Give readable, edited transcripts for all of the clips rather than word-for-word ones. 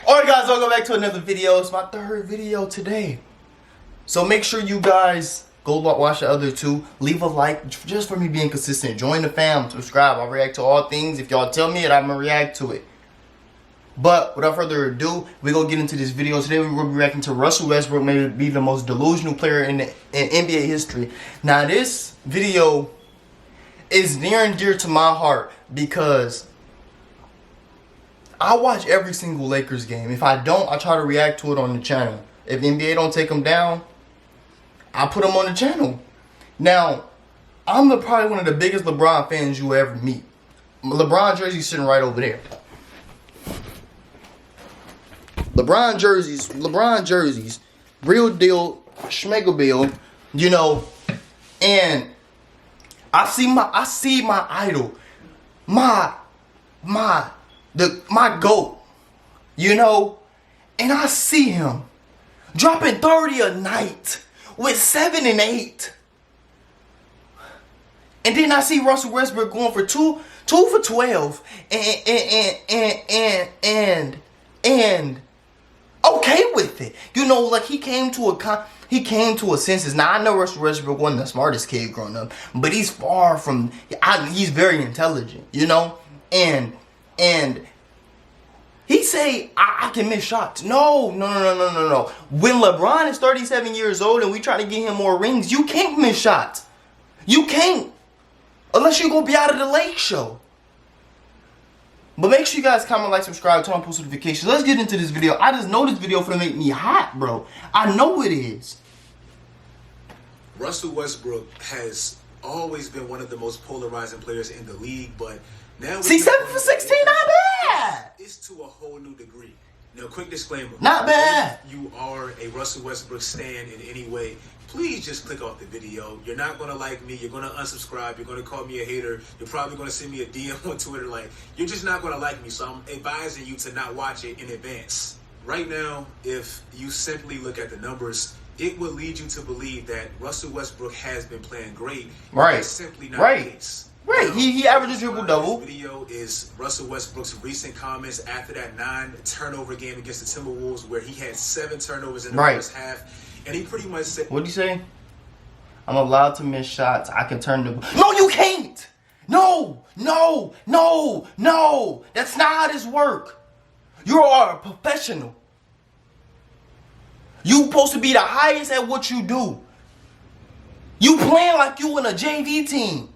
Alright guys, welcome back to another video. It's my third video today. So make sure you guys go watch the other two. Leave a like just for me being consistent. Join the fam, subscribe. I'll react to all things. If y'all tell me it, I'm gonna react to it. But without further ado, we're gonna get into this video. Today we're gonna be reacting to Russell Westbrook, maybe the most delusional player in NBA history. Now this video is near and dear to my heart because I watch every single Lakers game. If I don't, I try to react to it on the channel. If the NBA don't take them down, I put them on the channel. Now, I'm probably one of the biggest LeBron fans you will ever meet. LeBron jersey's sitting right over there. LeBron jerseys, real deal, schmegabill, you know, and I see my idol, my GOAT, you know, and I see him dropping 30 a night with 7 and 8. And then I see Russell Westbrook going for two for 12 and okay with it. You know, like he came to a senses. Now I know Russell Westbrook wasn't the smartest kid growing up, but he's far from he's very intelligent, you know? And he say, I can miss shots. No. When LeBron is 37 years old and we try to get him more rings, you can't miss shots. You can't. Unless you're going to be out of the Lake Show. But make sure you guys comment, like, subscribe, turn on post notifications. Let's get into this video. I just know this video for to make me hot, bro. I know it is. Russell Westbrook has always been one of the most polarizing players in the league, but now... See, 7 for 16, not bad. It's to a whole new degree. Now, quick disclaimer. Not bad. If you are a Russell Westbrook stan in any way, please just click off the video. You're not going to like me. You're going to unsubscribe. You're going to call me a hater. You're probably going to send me a DM on Twitter. Like, you're just not going to like me. So I'm advising you to not watch it in advance. Right now, if you simply look at the numbers, it will lead you to believe that Russell Westbrook has been playing great. Right. That's simply not the case. Right, he averages triple-double. This video is Russell Westbrook's recent comments after that 9-turnover game against the Timberwolves where he had 7 turnovers in the first half. And he pretty much said... What'd he say? I'm allowed to miss shots. I can turn the... No, you can't! No! That's not how this works. You are a professional. You supposed to be the highest at what you do. You playing like you in a JV team.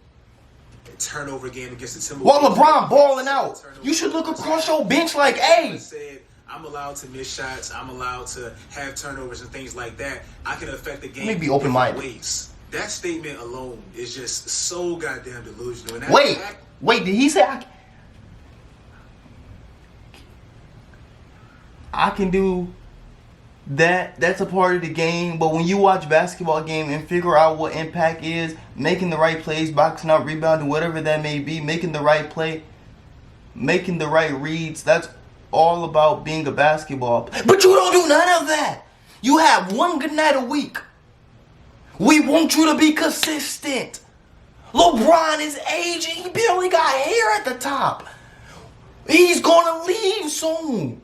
Turnover game against the Timberwolves. While LeBron balling out, you should look across your bench like, hey. I'm allowed to miss shots. I'm allowed to have turnovers and things like that. I can affect the game. Let me be open-minded. Ways. That statement alone is just so goddamn delusional. And Wait, did he say I can do that? That's a part of the game. But when you watch basketball game and figure out what impact is, making the right plays, boxing out, rebounding, whatever that may be, making the right play, making the right reads, that's all about being a basketball player. But you don't do none of that. You have one good night a week. We want you to be consistent. LeBron is aging. He barely got hair at the top. He's gonna leave soon.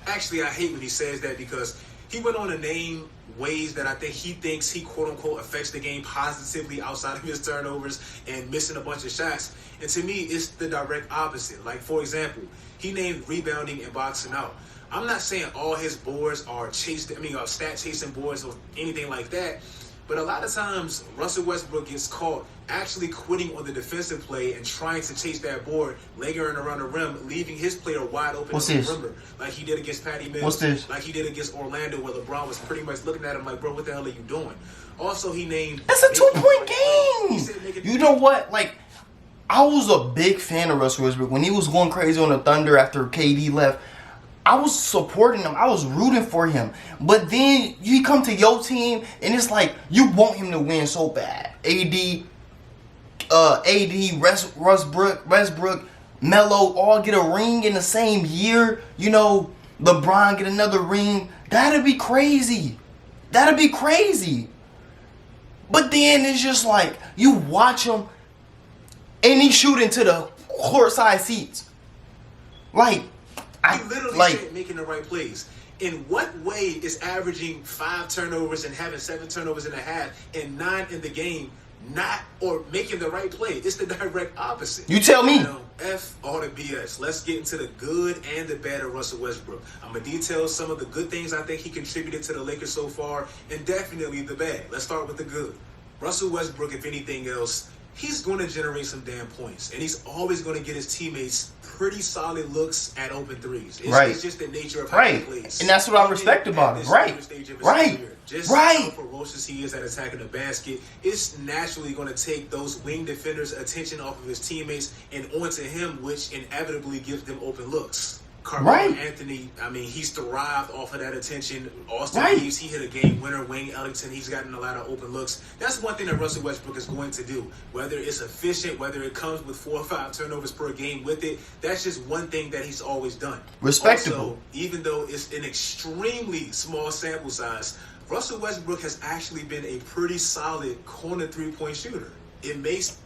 Actually, I hate when he says that because he went on to name ways that I think he thinks he quote-unquote affects the game positively outside of his turnovers and missing a bunch of shots. And to me, it's the direct opposite. Like, for example, he named rebounding and boxing out. I'm not saying all his boards are stat-chasing boards or anything like that. But a lot of times, Russell Westbrook gets caught actually quitting on the defensive play and trying to chase that board, lingering around the rim, leaving his player wide open on the perimeter, like he did against Patty Mills, like he did against Orlando, where LeBron was pretty much looking at him like, bro, what the hell are you doing? Also, he named... That's a 2-point game! You know what? Like, I was a big fan of Russell Westbrook. When he was going crazy on the Thunder after KD left, I was supporting him. I was rooting for him. But then you come to your team, and it's like you want him to win so bad. Westbrook, Melo all get a ring in the same year. You know, LeBron get another ring. That'd be crazy. That'd be crazy. But then it's just like you watch him, and he shoot into the courtside seats. Like, He literally said making the right plays. In what way is averaging 5 turnovers and having 7 turnovers in a half and 9 in the game not or making the right play? It's the direct opposite. You tell me. F all the BS. Let's get into the good and the bad of Russell Westbrook. I'm going to detail some of the good things I think he contributed to the Lakers so far, and definitely the bad. Let's start with the good. Russell Westbrook, if anything else, he's going to generate some damn points, and he's always going to get his teammates pretty solid looks at open threes. It's just the nature of how he plays. And that's what I respect about him. Just how ferocious he is at attacking the basket, it's naturally going to take those wing defenders' attention off of his teammates and onto him, which inevitably gives them open looks. Carmelo Anthony, I mean, he's thrived off of that attention. Austin Reeves, he hit a game winner. Wayne Ellington, he's gotten a lot of open looks. That's one thing that Russell Westbrook is going to do. Whether it's efficient, whether it comes with 4 or 5 turnovers per game with it, that's just one thing that he's always done. Respectable. Also, even though it's an extremely small sample size, Russell Westbrook has actually been a pretty solid corner three-point shooter. It makes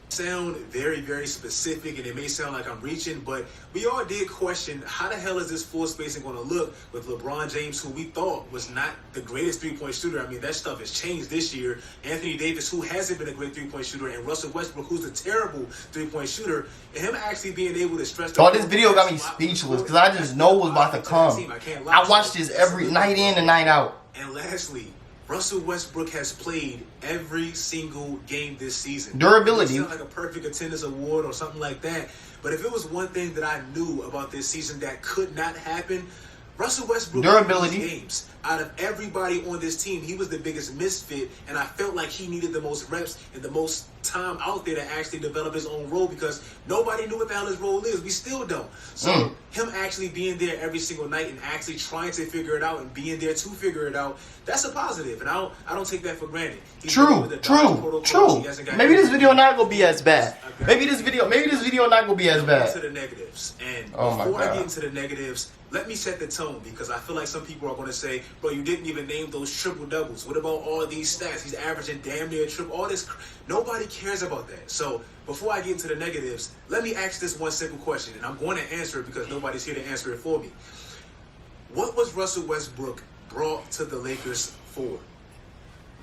sound very, very specific, and it may sound like I'm reaching, but we all did question how the hell is this floor spacing going to look with LeBron James, who we thought was not the greatest three-point shooter. I mean, that stuff has changed this year. Anthony Davis, who hasn't been a great three-point shooter, and Russell Westbrook, who's a terrible three-point shooter, and him actually being able to stretch the this video got me speechless because I just know what's about to come. I watch this every night in and night out. And lastly, Russell Westbrook has played every single game this season. Durability. It's not like a perfect attendance award or something like that. But if it was one thing that I knew about this season that could not happen, Russell Westbrook durability games. Out of everybody on this team, he was the biggest misfit, and I felt like he needed the most reps and the most time out there to actually develop his own role because nobody knew what the hell his role is. We still don't. So him actually being there every single night and actually trying to figure it out and being there to figure it out, that's a positive, and I don't take that for granted. True. Maybe this video not gonna be as bad. Maybe this video not gonna be as bad. To the negatives, and before I get into the negatives, let me set the tone because I feel like some people are going to say, bro, you didn't even name those triple doubles. What about all these stats? He's averaging damn near a triple. All this, nobody cares about that. So before I get into the negatives, let me ask this one simple question, and I'm going to answer it because nobody's here to answer it for me. What was Russell Westbrook brought to the Lakers for?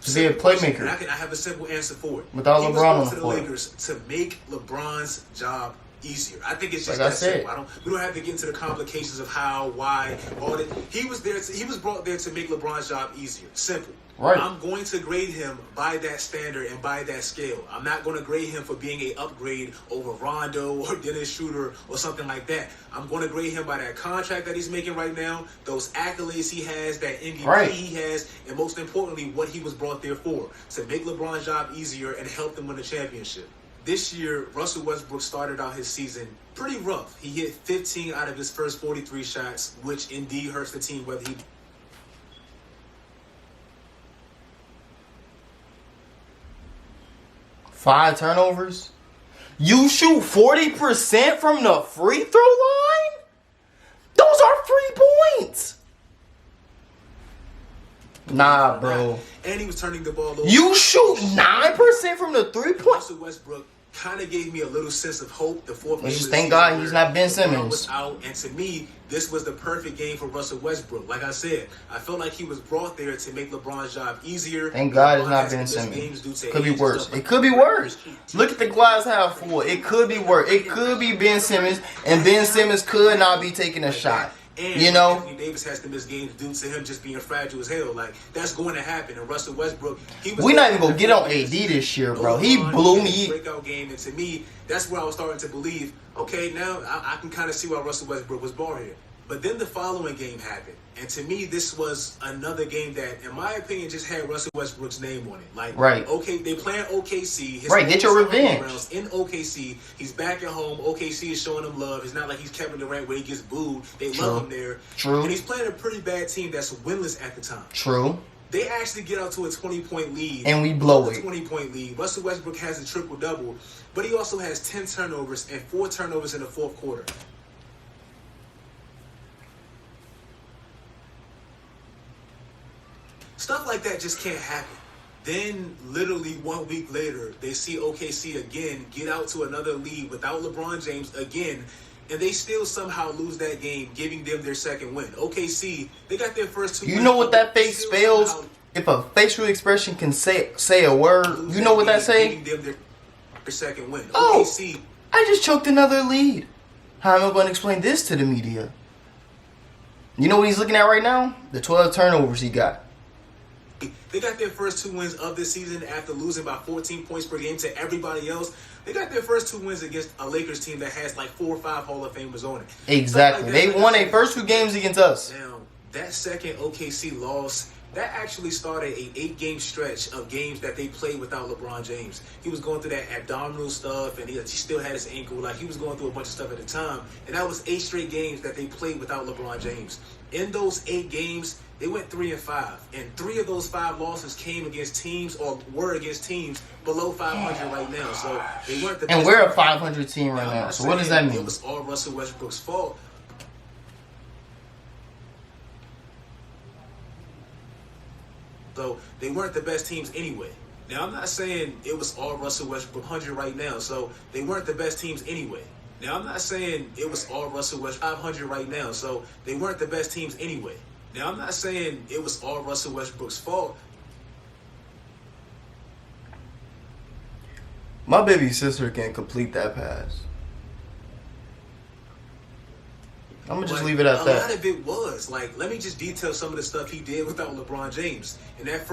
To be a playmaker. And I have a simple answer for it. Without LeBron on the floor. floor. Lakers to make LeBron's job easier. I think it's just like that simple. We don't have to get into the complications of how, why, all that. He was brought there to make LeBron's job easier. Simple. Right. I'm going to grade him by that standard and by that scale. I'm not going to grade him for being an upgrade over Rondo or Dennis Schroeder or something like that. I'm going to grade him by that contract that he's making right now, those accolades he has, that MVP he has, and most importantly, what he was brought there for, to make LeBron's job easier and help them win the championship. This year, Russell Westbrook started out his season pretty rough. He hit 15 out of his first 43 shots, which indeed hurts the team whether he 5 turnovers. You shoot 40% from the free throw line? Those are 3 points. Nah, bro. And he was turning the ball over. You shoot 9% from the 3-point. Russell Westbrook kind of gave me a little sense of hope. The fourth game. Just thank God he's not Ben Simmons. Was out, and to me, this was the perfect game for Russell Westbrook. Like I said, I felt like he was brought there to make LeBron's job easier. Thank God it's not Ben Simmons. Could be worse. It could be worse. Look at the glass half full. It could be worse. It could be Ben Simmons, and Ben Simmons could not be taking a shot. And you know, Anthony Davis has to miss games due to him just being fragile as hell. Like, that's going to happen. And Russell Westbrook, we're not even gonna get on AD this year, bro. He blew me. Breakout game, and to me, that's where I was starting to believe. Okay, now I can kind of see why Russell Westbrook was born here. But then the following game happened, and to me, this was another game that, in my opinion, just had Russell Westbrook's name on it. Like, okay, they playing OKC. Get your revenge. In OKC, he's back at home. OKC is showing him love. It's not like he's Kevin Durant where he gets booed. They love him there. And he's playing a pretty bad team that's winless at the time. They actually get out to a 20-point lead. And we blow it. 20-point lead. Russell Westbrook has a triple-double, but he also has 10 turnovers and 4 turnovers in the fourth quarter. Stuff like that just can't happen. Then, literally 1 week later, they see OKC again get out to another lead without LeBron James again, and they still somehow lose that game, giving them their second win. OKC, they got their first 2 wins. You know what that face spells? If a facial expression can say a word, you know what that say? Giving them their second win. Oh, OKC, I just choked another lead. How am I going to explain this to the media? You know what he's looking at right now? The 12 turnovers he got. they got their first 2 wins of this season after losing by 14 points per game to everybody else. They got their first 2 wins against a Lakers team that has like 4 or 5 Hall of Famers on it. Exactly. Like they won their first 2 games against us. Now, that second OKC loss, that actually started a 8-game stretch of games that they played without LeBron James. He was going through that abdominal stuff, and he still had his ankle. Like, he was going through a bunch of stuff at the time. And that was 8 straight games that they played without LeBron James. In those 8 games, they went 3-5, and 3 of those 5 losses came against teams, or were against teams below 500 right now. So they weren't the best. And we're a 500 team right now. So what does that mean? It was all Russell Westbrook's fault. So they weren't the best teams anyway. Now, I'm not saying it was all Russell Westbrook 100 right now. So they weren't the best teams anyway. Now, I'm not saying it was all Russell Westbrook 500 right now. So they weren't the best teams anyway. Now, I'm not saying it was all Russell Westbrook's fault. My baby sister can complete that pass. I'm going to just leave it at that. A lot of it was. Like, let me just detail some of the stuff he did without LeBron James. In that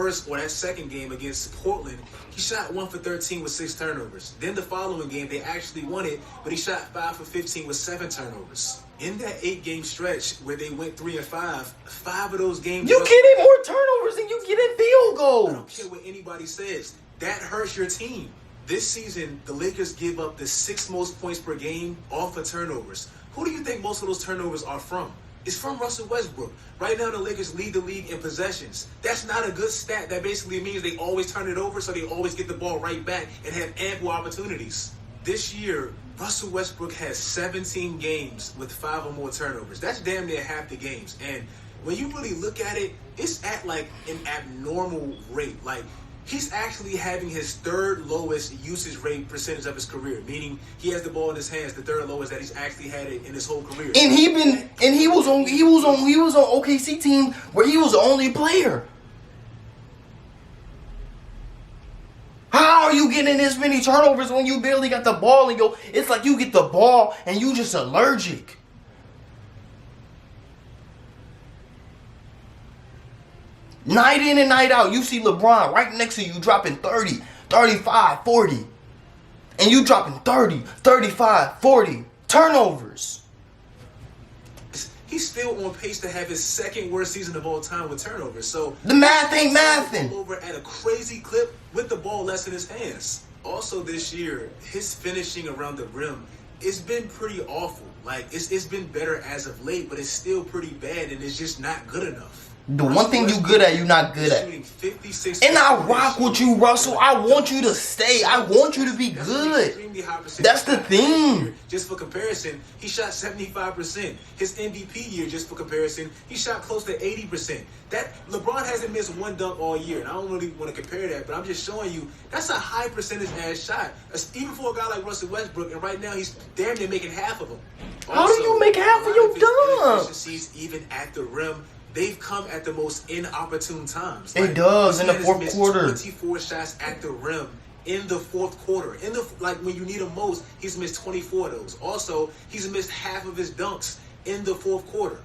second game against Portland, he shot 1 for 13 with 6 turnovers. Then the following game, they actually won it, but he shot 5 for 15 with 7 turnovers. In that 8-game stretch where they went 3-5, 5 of those games... You getting more turnovers than you getting field goals. I don't care what anybody says. That hurts your team. This season, the Lakers give up the 6th most points per game off of turnovers. Who do you think most of those turnovers are from? It's from Russell Westbrook. Right now, the Lakers lead the league in possessions. That's not a good stat. That basically means they always turn it over, so they always get the ball right back and have ample opportunities. This year, Russell Westbrook has 17 games with 5 or more turnovers. That's damn near half the games. And when you really look at it, it's at like an abnormal rate. Like, he's actually having his 3rd lowest usage rate percentage of his career, meaning he has the ball in his hands, the 3rd lowest that he's actually had it in his whole career. And he was on OKC team where he was the only player. How are you getting this many turnovers when you barely got the ball and it's like you get the ball and you just allergic. Night in and night out, you see LeBron right next to you dropping 30, 35, 40. And you dropping 30, 35, 40 turnovers. He's still on pace to have his 2nd worst season of all time with turnovers. So the math ain't mathing. Over at a crazy clip with the ball less in his hands. Also this year, his finishing around the rim, it's been pretty awful. Like, it's been better as of late, but it's still pretty bad, and it's just not good enough. The one thing you good at, you not good at. And I rock with you, Russell. I want you to stay. I want you to be good. That's the thing. Just for comparison, he shot 75%. His MVP year, just for comparison, he shot close to 80%. That LeBron hasn't missed 1 dunk all year, and I don't really want to compare that, but I'm just showing you that's a high percentage ass shot, even for a guy like Russell Westbrook. And right now, he's damn near making half of them. How do you make half of your dunks? Even at the rim, they've come at the most inopportune times. It does in the 4th quarter. 24 shots at the rim in the 4th quarter. When you need him most, he's missed 24 of those. Also, he's missed half of his dunks in the 4th quarter.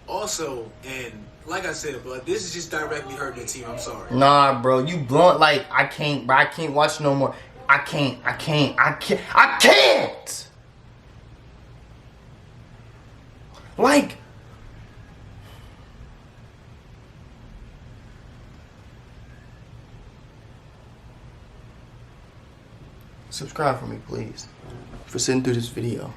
Also, and like I said, but this is just directly hurting the team. I'm sorry. Nah, bro, you blunt. Like, I can't watch no more. I can't. Like, subscribe for me, please, for sitting through this video.